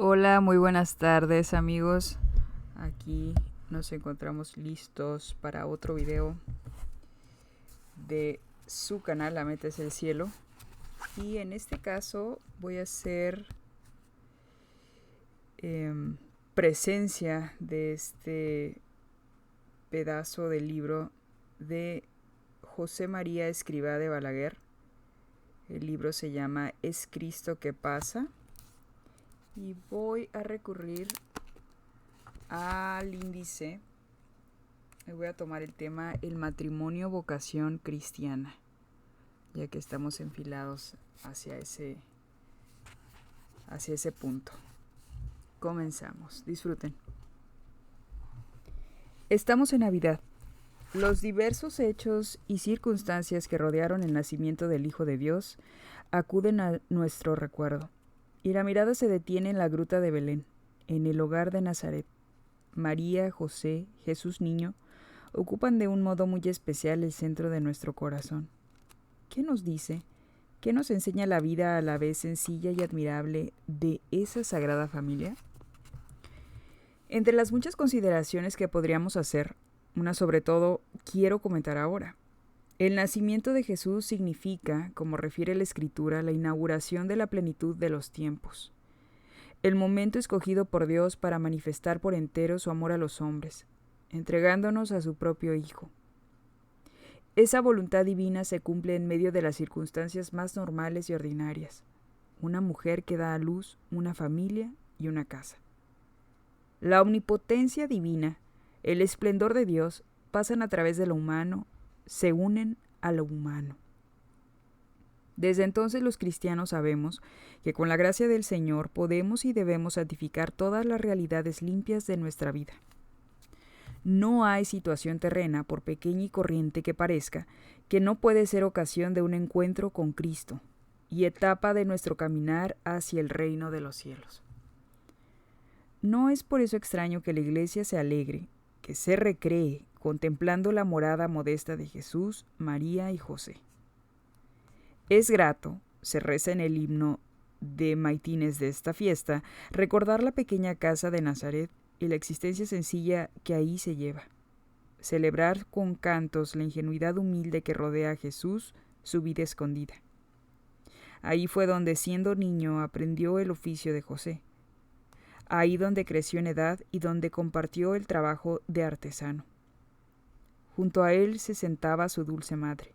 Hola, muy buenas tardes amigos. Aquí nos encontramos listos para otro video de su canal La Meta es el Cielo. Y en este caso voy a hacer presencia de este pedazo del libro de José María Escrivá de Balaguer. El libro se llama ¿Es Cristo que pasa? Y voy a recurrir al índice. Voy a tomar el tema el matrimonio vocación cristiana, ya que estamos enfilados hacia ese punto. Comenzamos, disfruten. Estamos en Navidad. Los diversos hechos y circunstancias que rodearon el nacimiento del Hijo de Dios acuden a nuestro recuerdo, y la mirada se detiene en la gruta de Belén, en el hogar de Nazaret. María, José, Jesús niño, ocupan de un modo muy especial el centro de nuestro corazón. ¿Qué nos dice? ¿Qué nos enseña la vida a la vez sencilla y admirable de esa sagrada familia? Entre las muchas consideraciones que podríamos hacer, una sobre todo quiero comentar ahora. El nacimiento de Jesús significa, como refiere la Escritura, la inauguración de la plenitud de los tiempos. El momento escogido por Dios para manifestar por entero su amor a los hombres, entregándonos a su propio Hijo. Esa voluntad divina se cumple en medio de las circunstancias más normales y ordinarias. Una mujer que da a luz una familia y una casa. La omnipotencia divina, el esplendor de Dios, pasan a través de lo humano, se unen a lo humano. Desde entonces los cristianos sabemos que con la gracia del Señor podemos y debemos santificar todas las realidades limpias de nuestra vida. No hay situación terrena, por pequeña y corriente que parezca, que no puede ser ocasión de un encuentro con Cristo y etapa de nuestro caminar hacia el reino de los cielos. No es por eso extraño que la Iglesia se alegre, que se recree contemplando la morada modesta de Jesús, María y José. Es grato, se reza en el himno de maitines de esta fiesta, recordar la pequeña casa de Nazaret y la existencia sencilla que ahí se lleva. Celebrar con cantos la ingenuidad humilde que rodea a Jesús, su vida escondida. Ahí fue donde, siendo niño, aprendió el oficio de José. Ahí donde creció en edad y donde compartió el trabajo de artesano. Junto a él se sentaba su dulce madre.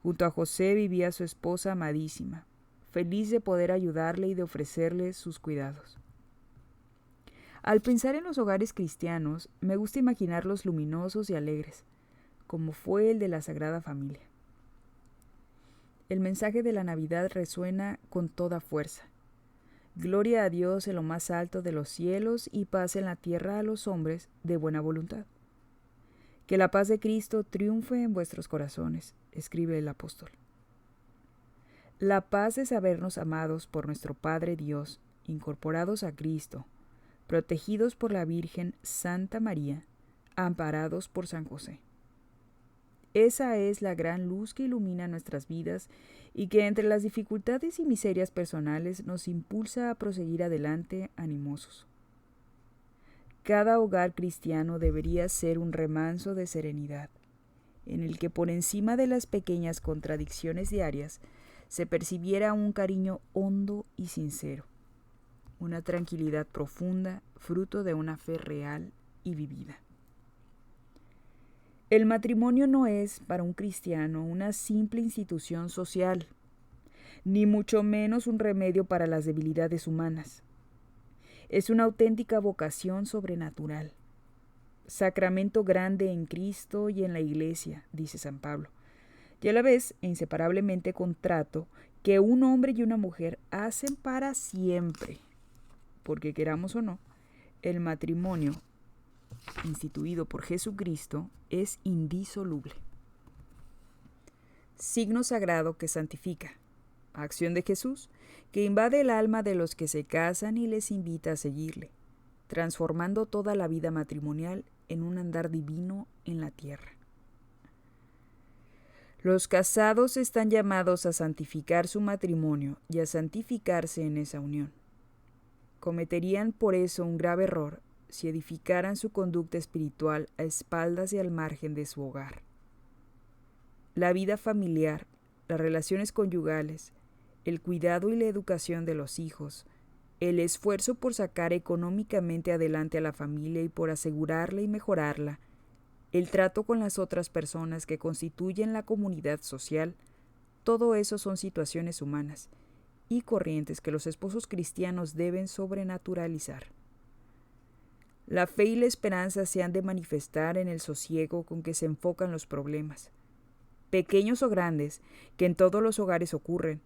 Junto a José vivía su esposa amadísima, feliz de poder ayudarle y de ofrecerle sus cuidados. Al pensar en los hogares cristianos, me gusta imaginarlos luminosos y alegres, como fue el de la Sagrada Familia. El mensaje de la Navidad resuena con toda fuerza. Gloria a Dios en lo más alto de los cielos y paz en la tierra a los hombres de buena voluntad. Que la paz de Cristo triunfe en vuestros corazones, escribe el apóstol. La paz de sabernos amados por nuestro Padre Dios, incorporados a Cristo, protegidos por la Virgen Santa María, amparados por San José. Esa es la gran luz que ilumina nuestras vidas y que entre las dificultades y miserias personales nos impulsa a proseguir adelante animosos. Cada hogar cristiano debería ser un remanso de serenidad, en el que por encima de las pequeñas contradicciones diarias se percibiera un cariño hondo y sincero, una tranquilidad profunda, fruto de una fe real y vivida. El matrimonio no es, para un cristiano, una simple institución social, ni mucho menos un remedio para las debilidades humanas. Es una auténtica vocación sobrenatural, sacramento grande en Cristo y en la Iglesia, dice San Pablo, y a la vez inseparablemente contrato que un hombre y una mujer hacen para siempre, porque queramos o no, el matrimonio instituido por Jesucristo es indisoluble. Signo sagrado que santifica, acción de Jesús que invade el alma de los que se casan y les invita a seguirle, transformando toda la vida matrimonial en un andar divino en la tierra. Los casados están llamados a santificar su matrimonio y a santificarse en esa unión. Cometerían por eso un grave error si edificaran su conducta espiritual a espaldas y al margen de su hogar. La vida familiar, las relaciones conyugales, el cuidado y la educación de los hijos, el esfuerzo por sacar económicamente adelante a la familia y por asegurarla y mejorarla, el trato con las otras personas que constituyen la comunidad social, todo eso son situaciones humanas y corrientes que los esposos cristianos deben sobrenaturalizar. La fe y la esperanza se han de manifestar en el sosiego con que se enfocan los problemas, pequeños o grandes, que en todos los hogares ocurren,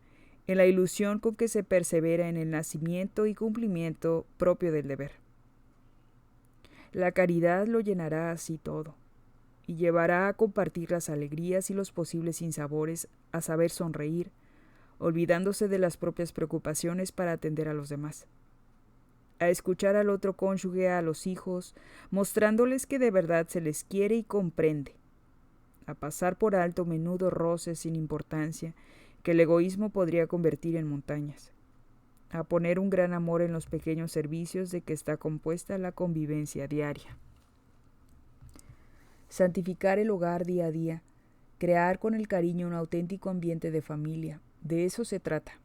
en la ilusión con que se persevera en el nacimiento y cumplimiento propio del deber. La caridad lo llenará así todo, y llevará a compartir las alegrías y los posibles sinsabores, a saber sonreír, olvidándose de las propias preocupaciones para atender a los demás, a escuchar al otro cónyuge, a los hijos, mostrándoles que de verdad se les quiere y comprende, a pasar por alto menudos roces sin importancia que el egoísmo podría convertir en montañas, a poner un gran amor en los pequeños servicios de que está compuesta la convivencia diaria. Santificar el hogar día a día, crear con el cariño un auténtico ambiente de familia, de eso se trata.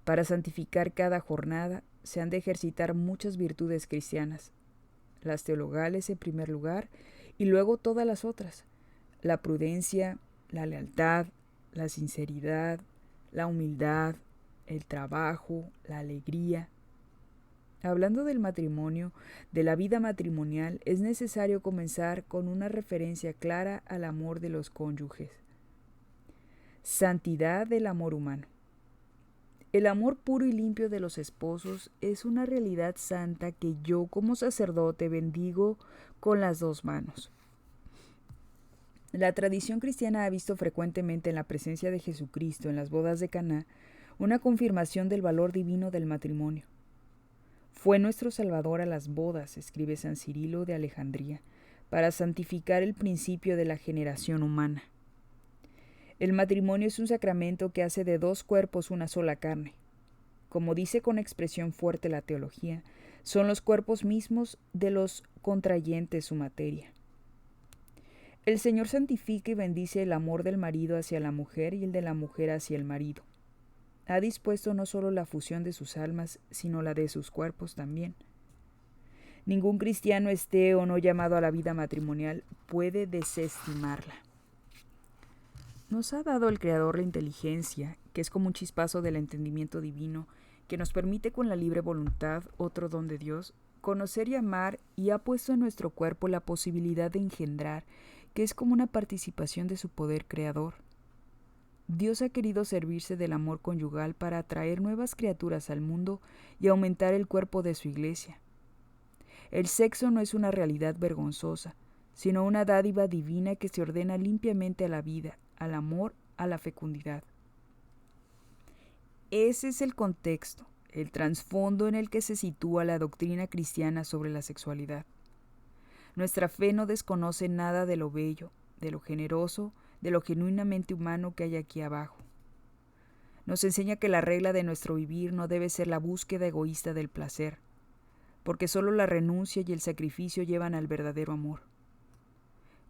Para santificar cada jornada se han de ejercitar muchas virtudes cristianas, las teologales en primer lugar y luego todas las otras, la prudencia, la lealtad, la sinceridad, la humildad, el trabajo, la alegría. Hablando del matrimonio, de la vida matrimonial, es necesario comenzar con una referencia clara al amor de los cónyuges. Santidad del amor humano. El amor puro y limpio de los esposos es una realidad santa que yo como sacerdote bendigo con las dos manos. La tradición cristiana ha visto frecuentemente en la presencia de Jesucristo en las bodas de Caná una confirmación del valor divino del matrimonio. Fue nuestro Salvador a las bodas, escribe San Cirilo de Alejandría, para santificar el principio de la generación humana. El matrimonio es un sacramento que hace de dos cuerpos una sola carne. Como dice con expresión fuerte la teología, son los cuerpos mismos de los contrayentes su materia. El Señor santifica y bendice el amor del marido hacia la mujer y el de la mujer hacia el marido. Ha dispuesto no solo la fusión de sus almas, sino la de sus cuerpos también. Ningún cristiano esté o no llamado a la vida matrimonial puede desestimarla. Nos ha dado el Creador la inteligencia, que es como un chispazo del entendimiento divino, que nos permite con la libre voluntad, otro don de Dios, conocer y amar, y ha puesto en nuestro cuerpo la posibilidad de engendrar, que es como una participación de su poder creador. Dios ha querido servirse del amor conyugal para atraer nuevas criaturas al mundo y aumentar el cuerpo de su iglesia. El sexo no es una realidad vergonzosa, sino una dádiva divina que se ordena limpiamente a la vida, al amor, a la fecundidad. Ese es el contexto, el trasfondo en el que se sitúa la doctrina cristiana sobre la sexualidad. Nuestra fe no desconoce nada de lo bello, de lo generoso, de lo genuinamente humano que hay aquí abajo. Nos enseña que la regla de nuestro vivir no debe ser la búsqueda egoísta del placer, porque solo la renuncia y el sacrificio llevan al verdadero amor.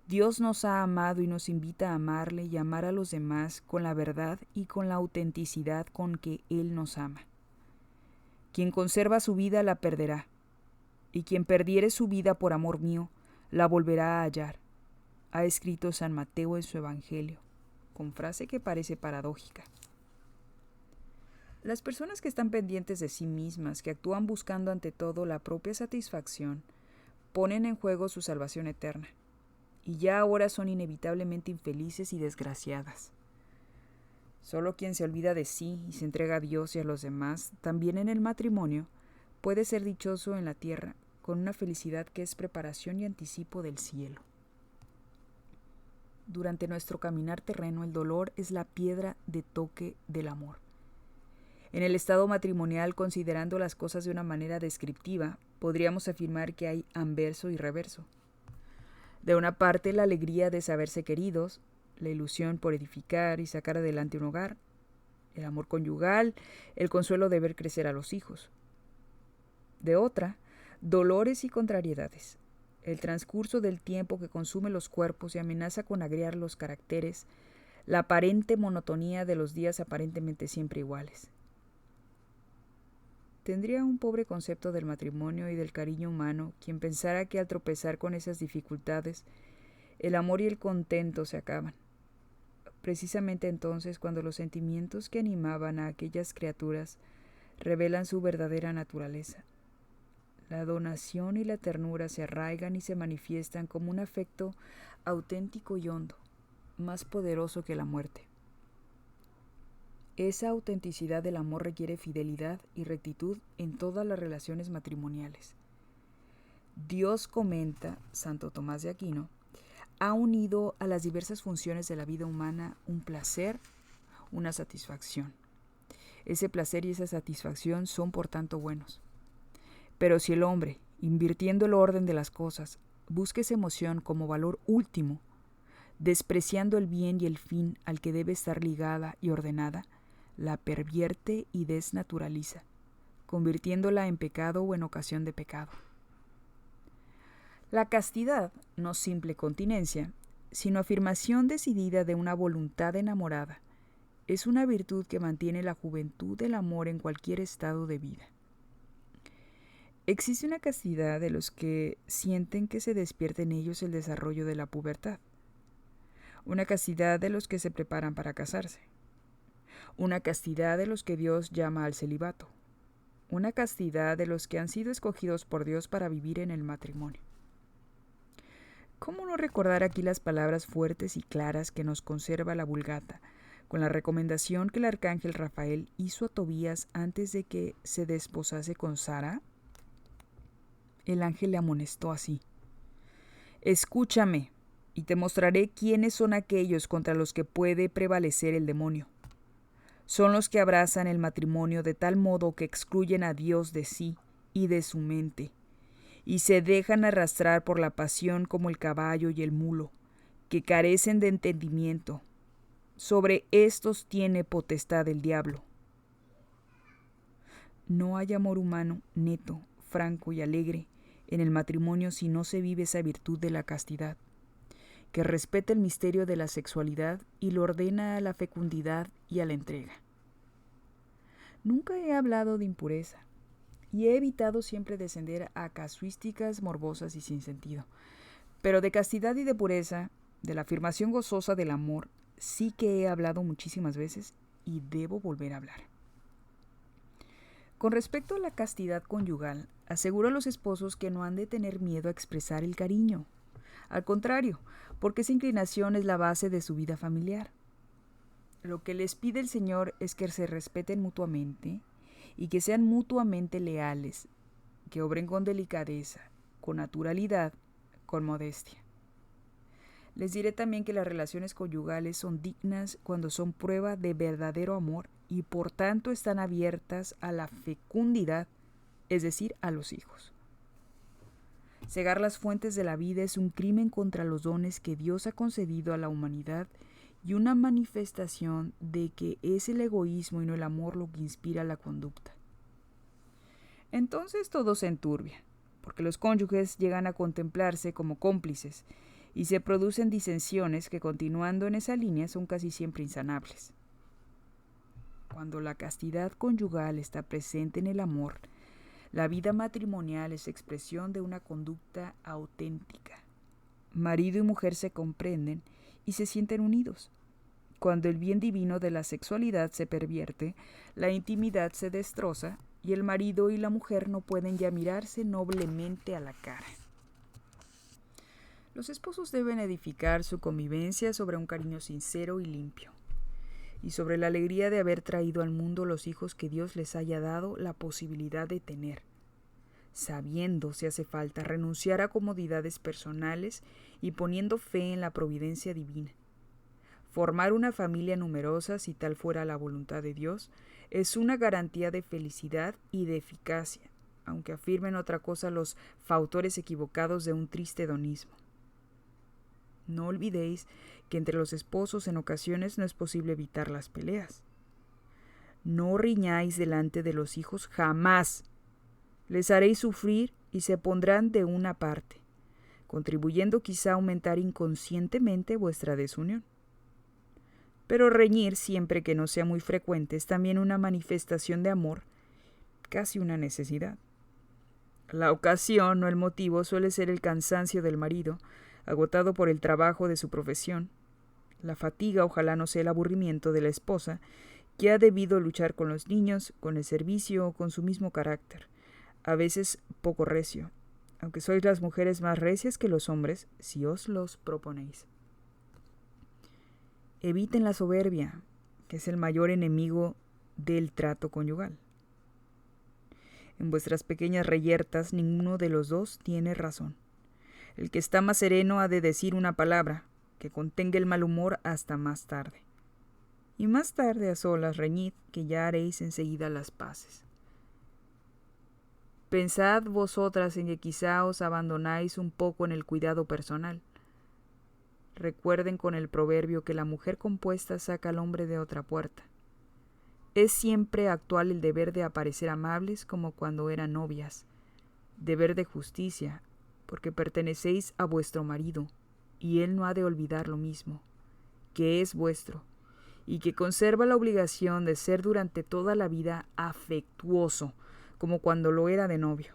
Dios nos ha amado y nos invita a amarle y amar a los demás con la verdad y con la autenticidad con que Él nos ama. Quien conserva su vida la perderá, y quien perdiere su vida por amor mío, la volverá a hallar, ha escrito San Mateo en su Evangelio, con frase que parece paradójica. Las personas que están pendientes de sí mismas, que actúan buscando ante todo la propia satisfacción, ponen en juego su salvación eterna, y ya ahora son inevitablemente infelices y desgraciadas. Solo quien se olvida de sí y se entrega a Dios y a los demás, también en el matrimonio, puede ser dichoso en la tierra, con una felicidad que es preparación y anticipo del cielo. Durante nuestro caminar terreno, el dolor es la piedra de toque del amor. En el estado matrimonial, considerando las cosas de una manera descriptiva, podríamos afirmar que hay anverso y reverso. De una parte, la alegría de saberse queridos, la ilusión por edificar y sacar adelante un hogar, el amor conyugal, el consuelo de ver crecer a los hijos. De otra, dolores y contrariedades. El transcurso del tiempo que consume los cuerpos y amenaza con agriar los caracteres, la aparente monotonía de los días aparentemente siempre iguales. Tendría un pobre concepto del matrimonio y del cariño humano quien pensara que al tropezar con esas dificultades, el amor y el contento se acaban. Precisamente entonces cuando los sentimientos que animaban a aquellas criaturas revelan su verdadera naturaleza. La donación y la ternura se arraigan y se manifiestan como un afecto auténtico y hondo, más poderoso que la muerte. Esa autenticidad del amor requiere fidelidad y rectitud en todas las relaciones matrimoniales. Dios, comenta Santo Tomás de Aquino, ha unido a las diversas funciones de la vida humana un placer, una satisfacción. Ese placer y esa satisfacción son por tanto buenos. Pero si el hombre, invirtiendo el orden de las cosas, busca esa emoción como valor último, despreciando el bien y el fin al que debe estar ligada y ordenada, la pervierte y desnaturaliza, convirtiéndola en pecado o en ocasión de pecado. La castidad, no simple continencia, sino afirmación decidida de una voluntad enamorada, es una virtud que mantiene la juventud del amor en cualquier estado de vida. Existe una castidad de los que sienten que se despierta en ellos el desarrollo de la pubertad, una castidad de los que se preparan para casarse, una castidad de los que Dios llama al celibato, una castidad de los que han sido escogidos por Dios para vivir en el matrimonio. ¿Cómo no recordar aquí las palabras fuertes y claras que nos conserva la Vulgata, con la recomendación que el arcángel Rafael hizo a Tobías antes de que se desposase con Sara? El ángel le amonestó así: Escúchame, y te mostraré quiénes son aquellos contra los que puede prevalecer el demonio. Son los que abrazan el matrimonio de tal modo que excluyen a Dios de sí y de su mente, y se dejan arrastrar por la pasión como el caballo y el mulo, que carecen de entendimiento. Sobre estos tiene potestad el diablo. No hay amor humano, neto, franco y alegre en el matrimonio si no se vive esa virtud de la castidad, que respeta el misterio de la sexualidad y lo ordena a la fecundidad y a la entrega. Nunca he hablado de impureza, y he evitado siempre descender a casuísticas morbosas y sin sentido, pero de castidad y de pureza, de la afirmación gozosa del amor, sí que he hablado muchísimas veces y debo volver a hablar. Con respecto a la castidad conyugal, aseguro a los esposos que no han de tener miedo a expresar el cariño. Al contrario, porque esa inclinación es la base de su vida familiar. Lo que les pide el Señor es que se respeten mutuamente y que sean mutuamente leales, que obren con delicadeza, con naturalidad, con modestia. Les diré también que las relaciones conyugales son dignas cuando son prueba de verdadero amor y por tanto están abiertas a la fecundidad, es decir, a los hijos. Cegar las fuentes de la vida es un crimen contra los dones que Dios ha concedido a la humanidad y una manifestación de que es el egoísmo y no el amor lo que inspira la conducta. Entonces todo se enturbia, porque los cónyuges llegan a contemplarse como cómplices y se producen disensiones que, continuando en esa línea, son casi siempre insanables. Cuando la castidad conyugal está presente en el amor, la vida matrimonial es expresión de una conducta auténtica. Marido y mujer se comprenden y se sienten unidos. Cuando el bien divino de la sexualidad se pervierte, la intimidad se destroza y el marido y la mujer no pueden ya mirarse noblemente a la cara. Los esposos deben edificar su convivencia sobre un cariño sincero y limpio, y sobre la alegría de haber traído al mundo los hijos que Dios les haya dado la posibilidad de tener, sabiendo, si hace falta, renunciar a comodidades personales y poniendo fe en la providencia divina. Formar una familia numerosa, si tal fuera la voluntad de Dios, es una garantía de felicidad y de eficacia, aunque afirmen otra cosa los fautores equivocados de un triste hedonismo. No olvidéis que entre los esposos en ocasiones no es posible evitar las peleas. No riñáis delante de los hijos jamás, Les haréis sufrir y se pondrán de una parte, contribuyendo quizá a aumentar inconscientemente vuestra desunión. Pero reñir, siempre que no sea muy frecuente, es también una manifestación de amor, casi una necesidad. La ocasión o el motivo suele ser el cansancio del marido, agotado por el trabajo de su profesión. La fatiga ojalá no sea el aburrimiento de la esposa, que ha debido luchar con los niños, con el servicio o con su mismo carácter, a veces poco recio, aunque sois las mujeres más recias que los hombres, si os los proponéis. Eviten la soberbia, que es el mayor enemigo del trato conyugal. En vuestras pequeñas reyertas ninguno de los dos tiene razón. El que está más sereno ha de decir una palabra que contenga el mal humor hasta más tarde. Y más tarde a solas reñid, que ya haréis enseguida las paces. Pensad vosotras en que quizá os abandonáis un poco en el cuidado personal. Recuerden con el proverbio que la mujer compuesta saca al hombre de otra puerta. Es siempre actual el deber de aparecer amables como cuando eran novias, deber de justicia, porque pertenecéis a vuestro marido, y él no ha de olvidar lo mismo, que es vuestro, y que conserva la obligación de ser durante toda la vida afectuoso, como cuando lo era de novio.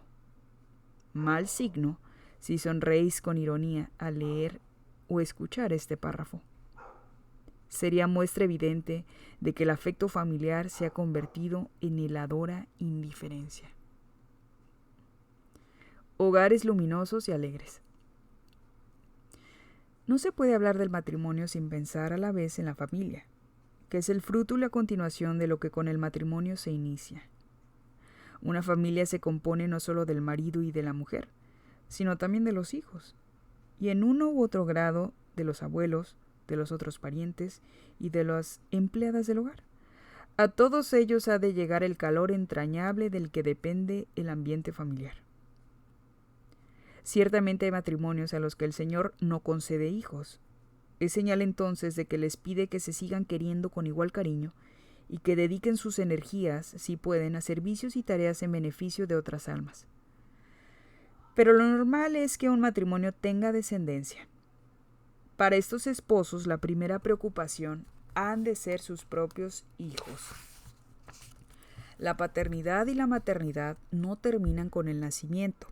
Mal signo si sonreís con ironía al leer o escuchar este párrafo. Sería muestra evidente de que el afecto familiar se ha convertido en heladora indiferencia. Hogares luminosos y alegres. No se puede hablar del matrimonio sin pensar a la vez en la familia, que es el fruto y la continuación de lo que con el matrimonio se inicia. Una familia se compone no solo del marido y de la mujer, sino también de los hijos, y en uno u otro grado de los abuelos, de los otros parientes y de las empleadas del hogar. A todos ellos ha de llegar el calor entrañable del que depende el ambiente familiar. Ciertamente hay matrimonios a los que el Señor no concede hijos. Es señal entonces de que les pide que se sigan queriendo con igual cariño y que dediquen sus energías, si pueden, a servicios y tareas en beneficio de otras almas. Pero lo normal es que un matrimonio tenga descendencia. Para estos esposos, la primera preocupación han de ser sus propios hijos. La paternidad y la maternidad no terminan con el nacimiento.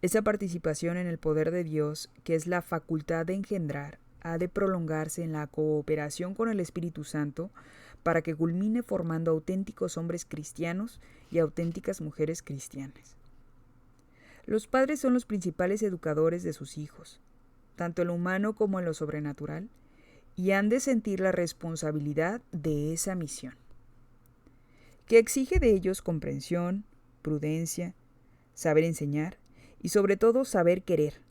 Esa participación en el poder de Dios, que es la facultad de engendrar, ha de prolongarse en la cooperación con el Espíritu Santo para que culmine formando auténticos hombres cristianos y auténticas mujeres cristianas. Los padres son los principales educadores de sus hijos, tanto en lo humano como en lo sobrenatural, y han de sentir la responsabilidad de esa misión, que exige de ellos comprensión, prudencia, saber enseñar y sobre todo saber querer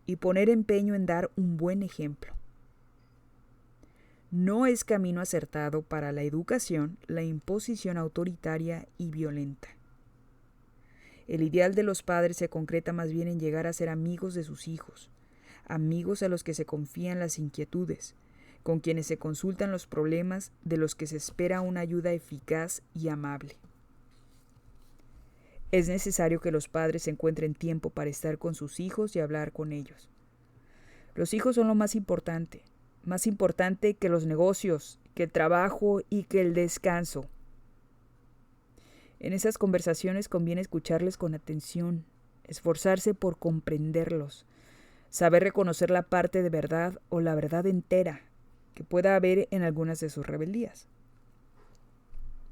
y poner empeño en dar un buen ejemplo. No es camino acertado para la educación la imposición autoritaria y violenta. El ideal de los padres se concreta más bien en llegar a ser amigos de sus hijos, amigos a los que se confían las inquietudes, con quienes se consultan los problemas, de los que se espera una ayuda eficaz y amable. Es necesario que los padres encuentren tiempo para estar con sus hijos y hablar con ellos. Los hijos son lo más importante que los negocios, que el trabajo y que el descanso. En esas conversaciones conviene escucharles con atención, esforzarse por comprenderlos, saber reconocer la parte de verdad o la verdad entera que pueda haber en algunas de sus rebeldías.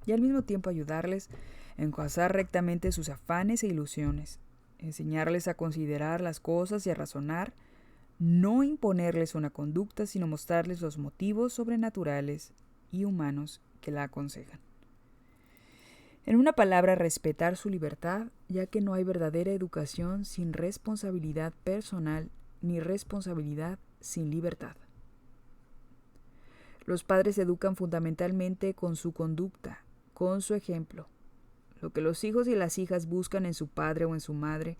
Y al mismo tiempo ayudarles a encauzar rectamente sus afanes e ilusiones, enseñarles a considerar las cosas y a razonar, no imponerles una conducta, sino mostrarles los motivos sobrenaturales y humanos que la aconsejan. En una palabra, respetar su libertad, ya que no hay verdadera educación sin responsabilidad personal ni responsabilidad sin libertad. Los padres educan fundamentalmente con su conducta, con su ejemplo. Lo que los hijos y las hijas buscan en su padre o en su madre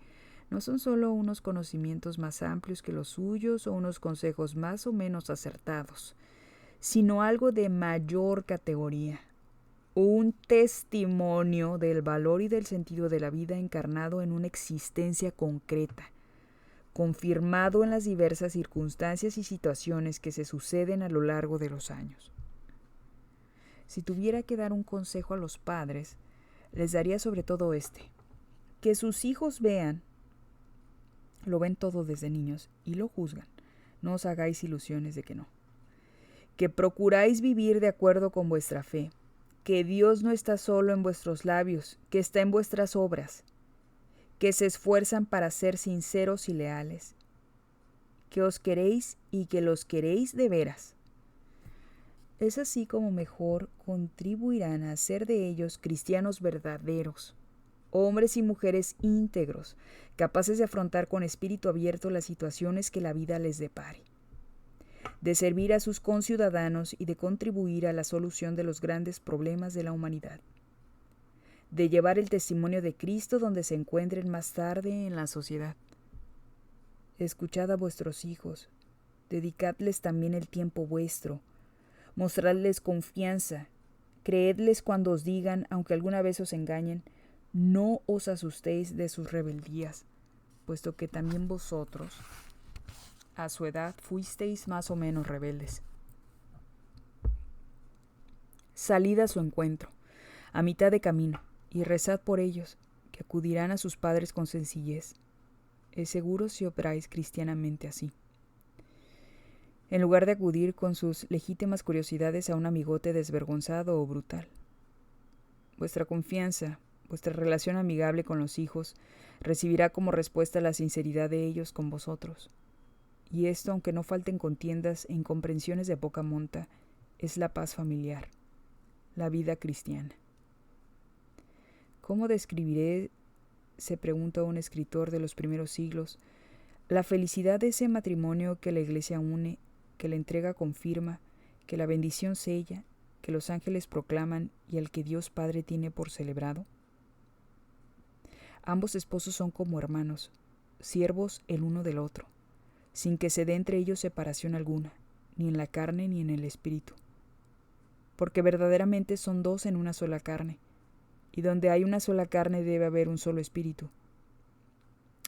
no son solo unos conocimientos más amplios que los suyos o unos consejos más o menos acertados, sino algo de mayor categoría, un testimonio del valor y del sentido de la vida encarnado en una existencia concreta, confirmado en las diversas circunstancias y situaciones que se suceden a lo largo de los años. Si tuviera que dar un consejo a los padres, les daría sobre todo que sus hijos lo ven todo desde niños y lo juzgan. No os hagáis ilusiones de que no. Que procuráis vivir de acuerdo con vuestra fe, que Dios no está solo en vuestros labios, que está en vuestras obras, que se esfuerzan para ser sinceros y leales, que os queréis y que los queréis de veras. Es así como mejor contribuirán a hacer de ellos cristianos verdaderos, hombres y mujeres íntegros, capaces de afrontar con espíritu abierto las situaciones que la vida les depare, de servir a sus conciudadanos y de contribuir a la solución de los grandes problemas de la humanidad, de llevar el testimonio de Cristo donde se encuentren más tarde en la sociedad. Escuchad a vuestros hijos, dedicadles también el tiempo vuestro, mostradles confianza, creedles cuando os digan, aunque alguna vez os engañen, no os asustéis de sus rebeldías, puesto que también vosotros, a su edad, fuisteis más o menos rebeldes. Salid a su encuentro, a mitad de camino, y rezad por ellos, que acudirán a sus padres con sencillez. Es seguro si obráis cristianamente así. En lugar de acudir con sus legítimas curiosidades a un amigote desvergonzado o brutal. Vuestra confianza, vuestra relación amigable con los hijos, recibirá como respuesta la sinceridad de ellos con vosotros. Y esto, aunque no falten contiendas e incomprensiones de poca monta, es la paz familiar, la vida cristiana. ¿Cómo describiré, se pregunta un escritor de los primeros siglos, la felicidad de ese matrimonio que la Iglesia une, que la entrega confirma, que la bendición sella, que los ángeles proclaman y al que Dios Padre tiene por celebrado? Ambos esposos son como hermanos, siervos el uno del otro, sin que se dé entre ellos separación alguna, ni en la carne ni en el espíritu. Porque verdaderamente son dos en una sola carne, y donde hay una sola carne debe haber un solo espíritu.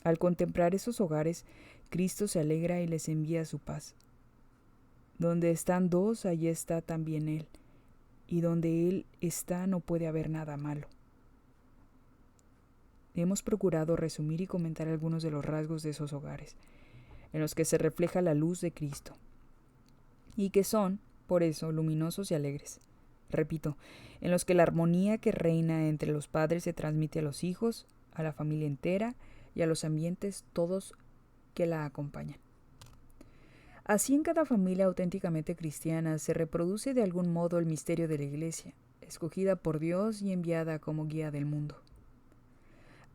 Al contemplar esos hogares, Cristo se alegra y les envía su paz. Donde están dos, allí está también Él, y donde Él está no puede haber nada malo. Hemos procurado resumir y comentar algunos de los rasgos de esos hogares, en los que se refleja la luz de Cristo, y que son, por eso, luminosos y alegres. Repito, en los que la armonía que reina entre los padres se transmite a los hijos, a la familia entera y a los ambientes todos que la acompañan. Así en cada familia auténticamente cristiana se reproduce de algún modo el misterio de la Iglesia, escogida por Dios y enviada como guía del mundo.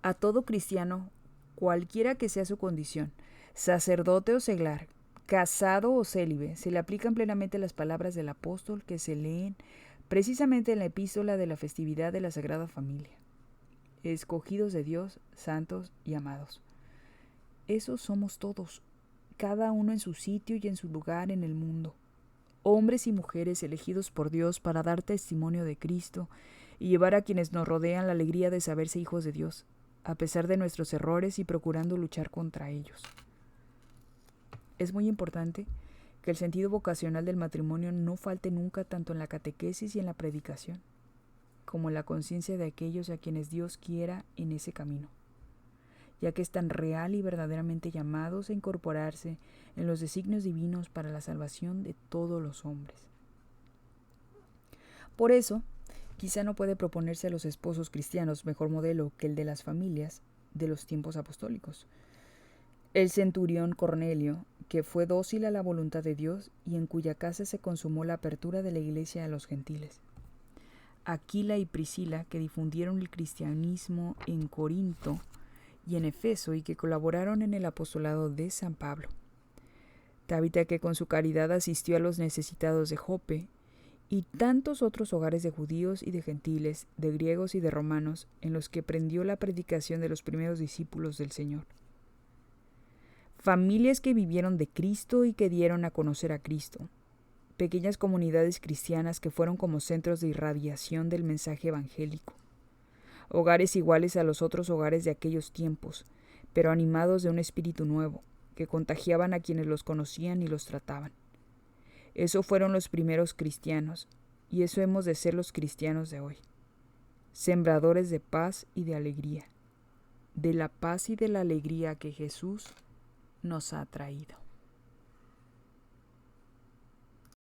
A todo cristiano, cualquiera que sea su condición, sacerdote o seglar, casado o célibe, se le aplican plenamente las palabras del apóstol que se leen precisamente en la epístola de la festividad de la Sagrada Familia. Escogidos de Dios, santos y amados. Esos somos todos, cada uno en su sitio y en su lugar en el mundo. Hombres y mujeres elegidos por Dios para dar testimonio de Cristo y llevar a quienes nos rodean la alegría de saberse hijos de Dios, a pesar de nuestros errores y procurando luchar contra ellos. Es muy importante que el sentido vocacional del matrimonio no falte nunca tanto en la catequesis y en la predicación, como en la conciencia de aquellos a quienes Dios quiera en ese camino, ya que están real y verdaderamente llamados a incorporarse en los designios divinos para la salvación de todos los hombres. Por eso, quizá no puede proponerse a los esposos cristianos mejor modelo que el de las familias de los tiempos apostólicos. El centurión Cornelio, que fue dócil a la voluntad de Dios y en cuya casa se consumó la apertura de la iglesia a los gentiles. Aquila y Priscila, que difundieron el cristianismo en Corinto y en Efeso y que colaboraron en el apostolado de San Pablo. Tabita, que con su caridad asistió a los necesitados de Jope, y tantos otros hogares de judíos y de gentiles, de griegos y de romanos, en los que prendió la predicación de los primeros discípulos del Señor. Familias que vivieron de Cristo y que dieron a conocer a Cristo. pequeñas comunidades cristianas que fueron como centros de irradiación del mensaje evangélico, hogares iguales a los otros hogares de aquellos tiempos, pero animados de un espíritu nuevo, que contagiaban a quienes los conocían y los trataban. Eso fueron los primeros cristianos, y eso hemos de ser los cristianos de hoy, sembradores de paz y de alegría, de la paz y de la alegría que Jesús nos ha traído.